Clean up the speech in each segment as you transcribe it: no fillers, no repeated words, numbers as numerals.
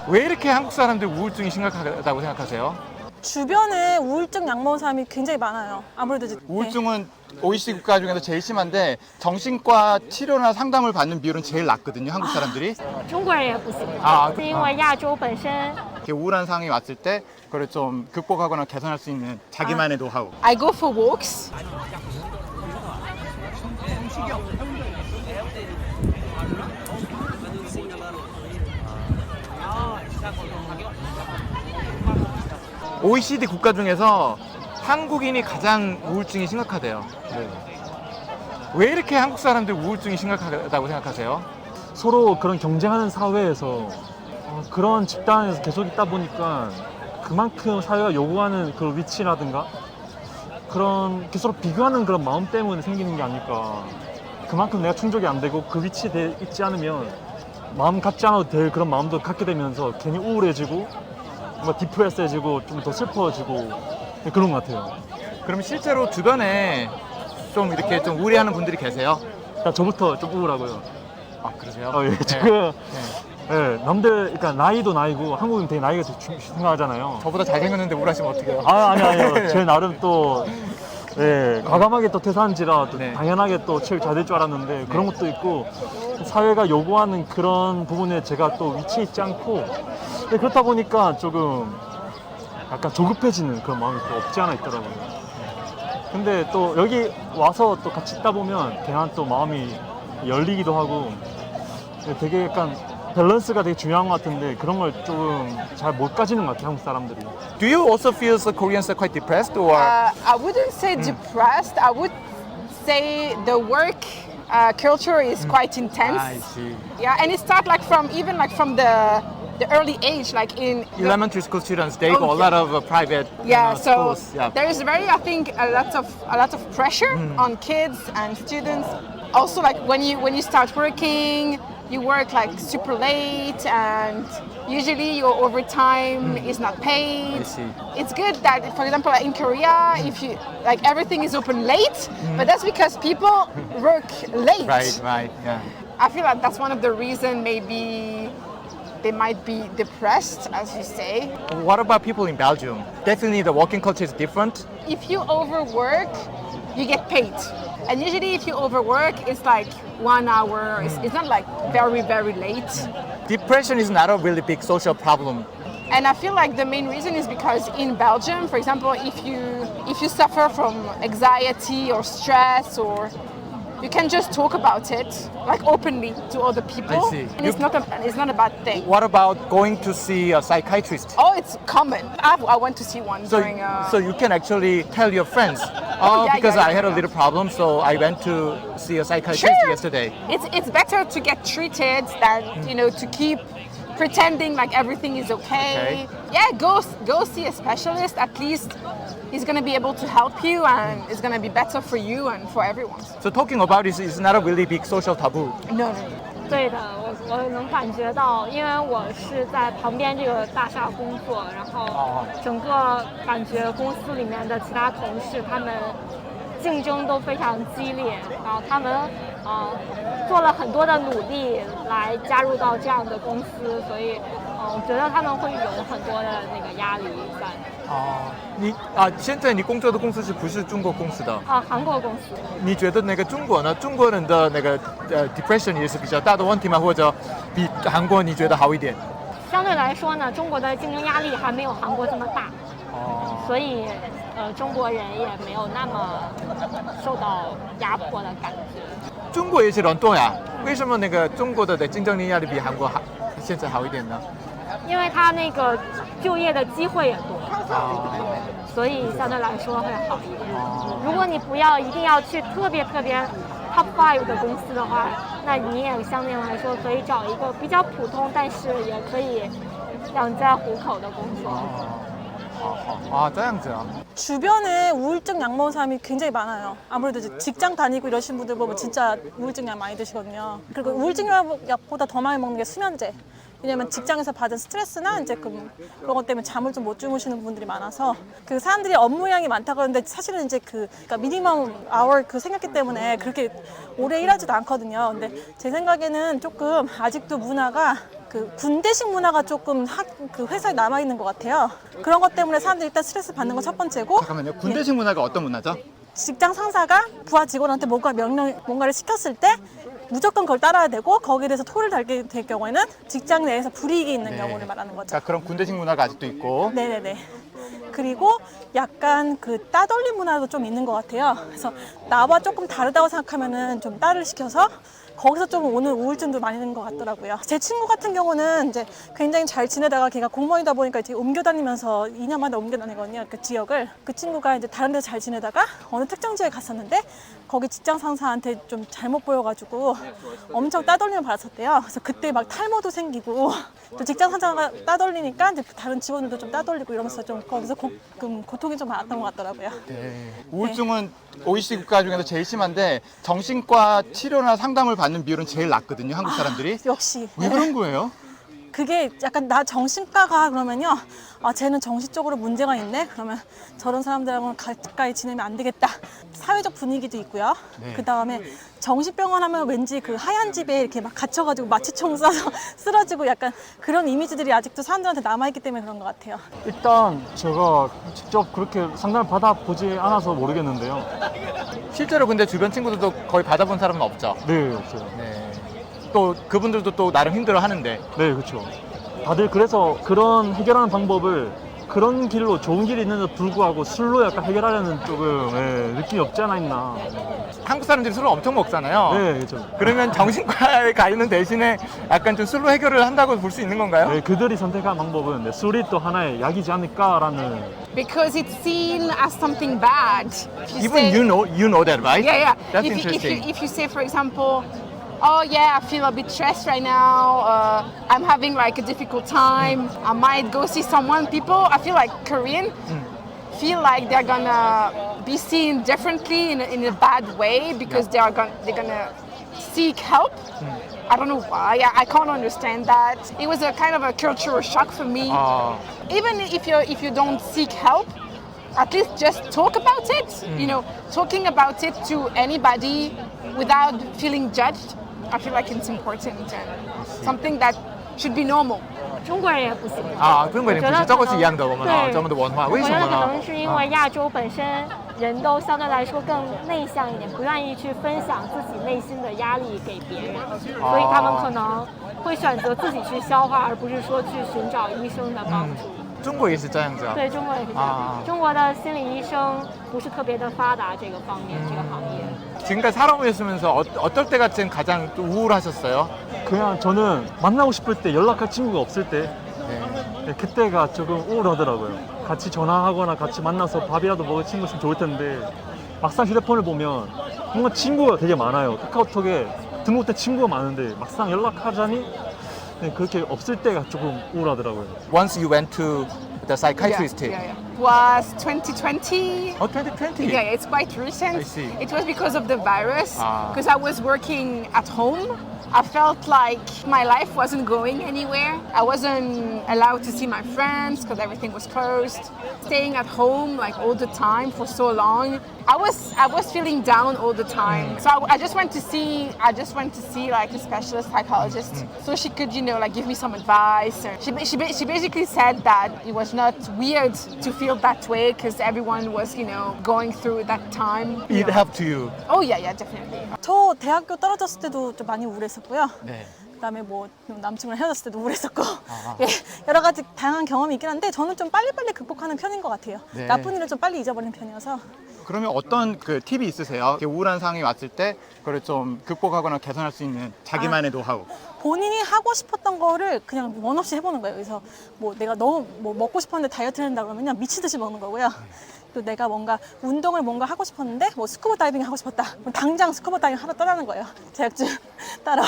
왜 이렇게 한국 사람들 우울증이 심각하다고 생각하세요? 주변에 우울증 약 먹은 사람이 굉장히 많아요. 아무래도 이제 우울증은 OECD 국가 중에서 제일 심한데 정신과 치료나 상담을 받는 비율은 제일 낮거든요, 한국 사람들이. 中国人也不行，啊是因为亚洲本身 이렇게 우울한 상황이 왔을 때 그걸 좀 극복하거나 개선할 수 있는 자기만의 노하우. I go for walks. OECD 국가 중에서 한국인이 가장 우울증이 심각하대요. 왜 이렇게 한국 사람들 우울증이 심각하다고 생각하세요? 서로 그런 경쟁하는 사회에서 그런 집단에서 계속 있다 보니까 그만큼 사회가 요구하는 그 위치라든가 그런 서로 비교하는 그런 마음 때문에 생기는 게 아닐까. 그만큼 내가 충족이 안 되고 그 위치에 있지 않으면 마음 갖지 않아도 될 그런 마음도 갖게 되면서 괜히 우울해지고 뭔가 디프레스해지고 좀 더 슬퍼지고 그런 것 같아요. 그럼 실제로 주변에 좀 이렇게 좀 우울해하는 분들이 계세요? 일단 저부터 좀 우울하고요. 아, 그러세요? 예, 지금 남들 그러니까 나이도 나이고 한국은 되게 나이가 중요하잖아요. 저보다 잘생겼는데 우울하시면 어떡해요? 아니요. 제 나름 또 과감하게 또 퇴사한지라 또 네. 당연하게 또 체육 잘 될 줄 알았는데 그런 것도 있고 사회가 요구하는 그런 부분에 제가 또 위치해 있지 않고 그렇다 보니까 조금 약간 조급해지는 그런 마음이 또 없지 않아 있더라고요. 근데 또 여기 와서 또 같이 있다 보면 괜한 또 마음이 열리기도 하고 되게 약간 밸런스가 되게 중요한 것 같은데 그런 걸 조금 잘 못 가지는 것 같아요, 한국 사람들이. Do you also feel the Koreans are quite depressed or? I wouldn't say depressed. I would say the work culture is quite intense. I see. Yeah, and it starts like from even like from the early age, like in Elementary school students, they go a lot of private yeah. So schools. Yeah. there is very, I think, a lot of pressure on kids and students. Also, like when you start working, you work like super late, and usually your overtime is not paid. I see. It's good that, for example, like in Korea, if you like everything is open late, but that's because people work late. Right, yeah. I feel like that's one of the reasons maybe they might be depressed, as you say. What about people in Belgium? Definitely the working culture is different. If you overwork, you get paid. And usually if you overwork, it's like 1 hour. It's not like very, very late. Depression is not a really big social problem. And I feel like the main reason is because in Belgium, for example, if you suffer from anxiety or stress, or you can just talk about it like openly to other people. I see. And it's not a bad thing. What about going to see a psychiatrist? Oh, it's common. I went to see one So, during. so you can actually tell your friends, yeah, because yeah, I had a yeah. little problem, so I went to see a psychiatrist Sure. yesterday. It's better to get treated than to keep pretending like everything is okay. Yeah, go see a specialist. At least he's gonna be able to help you, and it's gonna be better for you and for everyone. So talking about this is not a really big social taboo. No. 对的，我能感觉到，因为我是在旁边这个大厦工作，然后整个感觉公司里面的其他同事他们竞争都非常激烈，然后他们做了很多的努力来加入到这样的公司，所以我觉得他们会有很多的那个压力在。现在你工作的公司是不是中国公司的？韩国公司。你觉得那个中国呢？中国人的那个depression 也是比较大的问题吗？或者比韩国你觉得好一点？相对来说呢，中国的竞争压力还没有韩国这么大，所以中国人也没有那么受到压迫的感觉。中国也是人多呀，为什么那个中国的竞争力压力比韩国现在好一点呢？因为他那个就业的机会也多，所以相对来说会好一点。如果你一定要去特别 top 5的公司的话，那你也相对来说可以找一个比较普通，但是也可以养家糊口的工作。 这样子啊. 주변에 우울증 약 먹은 사람이 굉장히 많아요. 아무래도 이제 직장 다니고 이러신 분들 보면 진짜 우울증 약 많이 드시거든요. 그리고 우울증 약보다 더 많이 먹는 게 수면제. 왜냐면 직장에서 받은 스트레스나 이제 그런 것 때문에 잠을 좀 못 주무시는 분들이 많아서 그 사람들이 업무량이 많다고 하는데 사실은 이제 그러니까 미니멈 아워 그 생각기 때문에 그렇게 오래 일하지도 않거든요. 근데 제 생각에는 조금 아직도 문화가 그 군대식 문화가 조금 그 회사에 남아 있는 것 같아요. 그런 것 때문에 사람들이 일단 스트레스 받는 건 첫 번째고. 잠깐만요. 군대식 문화가 어떤 문화죠? 직장 상사가 부하 직원한테 뭔가를 시켰을 때 무조건 그걸 따라야 되고 거기에 대해서 토를 달게 될 경우에는 직장 내에서 불이익이 있는 경우를 말하는 거죠. 그러니까 그런 군대식 문화가 아직도 있고. 네네네. 그리고 약간 그 따돌림 문화도 좀 있는 것 같아요. 그래서 나와 조금 다르다고 생각하면은 좀 따를 시켜서 거기서 좀 오는 우울증도 많이 있는 것 같더라고요. 제 친구 같은 경우는 이제 굉장히 잘 지내다가 걔가 공무원이다 보니까 이제 옮겨 다니면서 2년마다 옮겨 다니거든요. 그 지역을. 그 친구가 이제 다른 데서 잘 지내다가 어느 특정 지역에 갔었는데 거기 직장 상사한테 좀 잘못 보여가지고 엄청 따돌림을 받았었대요. 그래서 그때 막 탈모도 생기고 또 직장 상사가 따돌리니까 이제 다른 직원들도 좀 따돌리고 이러면서 좀 거기서 고통이 좀 많았던 것 같더라고요. 네. 우울증은 OECD 국가 중에서 제일 심한데 정신과 치료나 상담을 받는 비율은 제일 낮거든요. 한국 사람들이. 역시. 왜 그런 거예요? 그게 약간 나 정신과가 그러면요. 아, 쟤는 정신적으로 문제가 있네? 그러면 저런 사람들하고는 가까이 지내면 안 되겠다. 사회적 분위기도 있고요. 네. 그 다음에 정신병원 하면 왠지 그 하얀 집에 이렇게 막 갇혀가지고 마취총 쏴서 쓰러지고 약간 그런 이미지들이 아직도 사람들한테 남아있기 때문에 그런 것 같아요. 일단 제가 직접 그렇게 상담을 받아보지 않아서 모르겠는데요. 실제로 근데 주변 친구들도 거의 받아본 사람은 없죠. 네, 없어요. 네. 또 그분들도 또 나름 힘들어 하는데. 네, 그렇죠. 다들 그래서 그런 해결하는 방법을 그런 길로 좋은 길이 있는데도 불구하고 술로 약간 해결하려는 조금 느낌이 없지 않아 있나. 한국 사람들이 술을 엄청 먹잖아요. 네, 그렇죠. 그러면 정신과에 가 있는 대신에 약간 좀 술로 해결을 한다고 볼 수 있는 건가요? 네, 그들이 선택한 방법은 술이 또 하나의 약이지 않을까라는. Because it's seen as something bad. If you Even say- you know that, right? Yeah, yeah. That's if interesting. you say, for example, oh yeah, I feel a bit stressed right now. I'm having like a difficult time. I might go see someone. People, I feel like Korean feel like they're gonna be seen differently in a bad way because they're gonna seek help. I don't know why. I can't understand that. It was a kind of a cultural shock for me. Even if you don't seek help, at least just talk about it. You know, talking about it to anybody without feeling judged. I feel like it's important and something that should be normal. 中国人也不行。中国人不行，这个是一样的，我们中国的文化，为我觉得可什么呢？能是因为亚洲本身人都相对来说更内向一点，不愿意去分享自己内心的压力给别人，所以他们可能会选择自己去消化，而不是说去寻找医生的帮助。中国也是这样子啊。对，中国也是这样。中国的心理医生不是特别的发达，这个方面，这个行业。 지금까지 살아오셨으면서 어떨 때가 지금 가장 좀 우울하셨어요? 그냥 저는 만나고 싶을 때 연락할 친구가 없을 때 그때가 조금 우울하더라고요. 같이 전화하거나 같이 만나서 밥이라도 먹을 친구 있으면 좋을 텐데 막상 휴대폰을 보면 뭔가 친구가 되게 많아요. 카카오톡에 등록된 친구가 많은데 막상 연락하자니 그렇게 없을 때가 조금 우울하더라고요. Once you went to the psychiatrist. Yeah. Was 2020. 2020. Yeah, it's quite recent. I see. It was because of the virus, because I was working at home. I felt like my life wasn't going anywhere. I wasn't allowed to see my friends because everything was closed. Staying at home like all the time for so long. I was feeling down all the time. So I just went to see like a specialist psychologist so she could, you know, like give me some advice. She basically said that it was not weird to feel that way because everyone was, you know, going through that time. It helped you. Oh yeah, definitely. 저 대학교 떨어졌을 때도 좀 많이 우울했었고요. 네. 그다음에 뭐 남친구랑 헤어졌을 때도 우울했었고 예, 여러 가지 다양한 경험이 있긴 한데 저는 좀 빨리빨리 극복하는 편인 것 같아요. 네. 나쁜 일을 좀 빨리 잊어버리는 편이어서. 그러면 어떤 그 팁이 있으세요? 이렇게 우울한 상황이 왔을 때 그걸 좀 극복하거나 개선할 수 있는 자기만의 노하우. 본인이 하고 싶었던 거를 그냥 원 없이 해보는 거예요. 그래서 뭐 내가 너무 뭐 먹고 싶었는데 다이어트를 한다 그러면 미친 듯이 먹는 거고요. 또 내가 뭔가 운동을 뭔가 하고 싶었는데 뭐 스쿠버 다이빙 하고 싶었다. 그럼 당장 스쿠버 다이빙 하러 떠나는 거예요. 제작진 따라.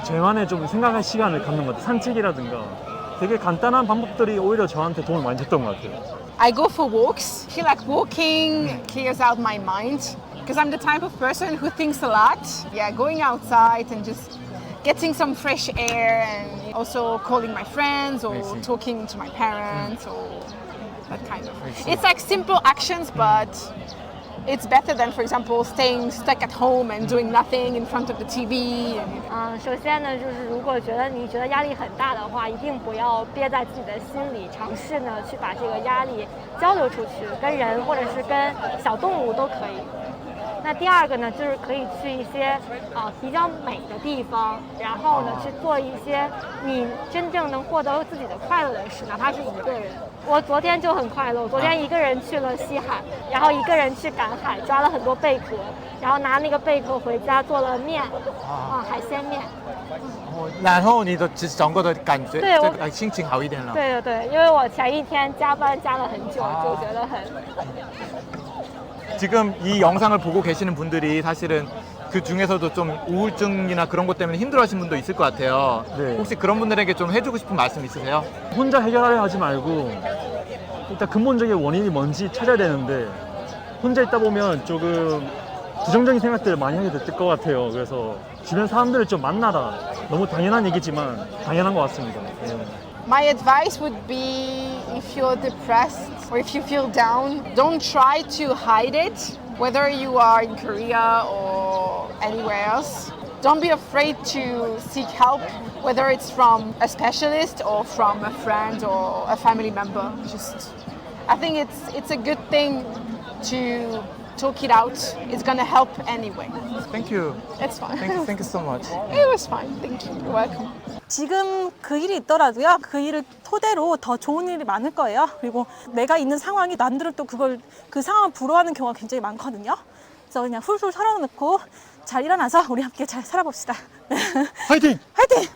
저만의 좀 생각할 시간을 갖는 것 같아요. 산책이라든가 되게 간단한 방법들이 오히려 저한테 도움을 많이 줬던 것 같아요. I go for walks. I feel like walking clears out my mind because I'm the type of person who thinks a lot. Yeah, going outside and just getting some fresh air and also calling my friends or talking to my parents or that kind of. It's like simple actions, but it's better than, for example, staying stuck at home and doing nothing in front of the TV. 首先呢，就是如果你觉得压力很大的话，一定不要憋在自己的心里，尝试呢去把这个压力交流出去，跟人或者是跟小动物都可以。那第二个呢，就是可以去一些比较美的地方，然后呢去做一些你真正能获得自己的快乐的事，哪怕是一个人。我昨天就很快乐，我昨天一个人去了西海，然后一个人去赶海，抓了很多贝壳，然后拿那个贝壳回家做了面，海鲜面。然后你的整个的感觉，对我心情好一点了。对对对，因为我前一天加班加了很久，就觉得很。 지금 이 영상을 보고 계시는 분들이 사실은 그 중에서도 좀 우울증이나 그런 것 때문에 힘들어하시는 분도 있을 것 같아요. 네. 혹시 그런 분들에게 좀 해주고 싶은 말씀 있으세요? 혼자 해결하려 하지 말고 일단 근본적인 원인이 뭔지 찾아야 되는데 혼자 있다 보면 조금 부정적인 생각들을 많이 하게 될 것 같아요. 그래서 주변 사람들을 좀 만나라. 너무 당연한 얘기지만 당연한 것 같습니다. My advice would be if you're depressed or if you feel down, don't try to hide it, whether you are in Korea or anywhere else. Don't be afraid to seek help, whether it's from a specialist or from a friend or a family member. I think it's a good thing to talk it out. It's gonna help anyway. Thank you. It's fine. Thank you so much. It was fine. Thank you. You're welcome. 지금 그 일이 있더라도요. 그 일을 토대로 더 좋은 일이 많을 거예요. 그리고 내가 있는 상황이 남들은 또 그 상황을 부러워하는 경우가 굉장히 많거든요. 그래서 그냥 훌훌 털어놓고 잘 일어나서 우리 함께 잘 살아봅시다. 화이팅! 화이팅!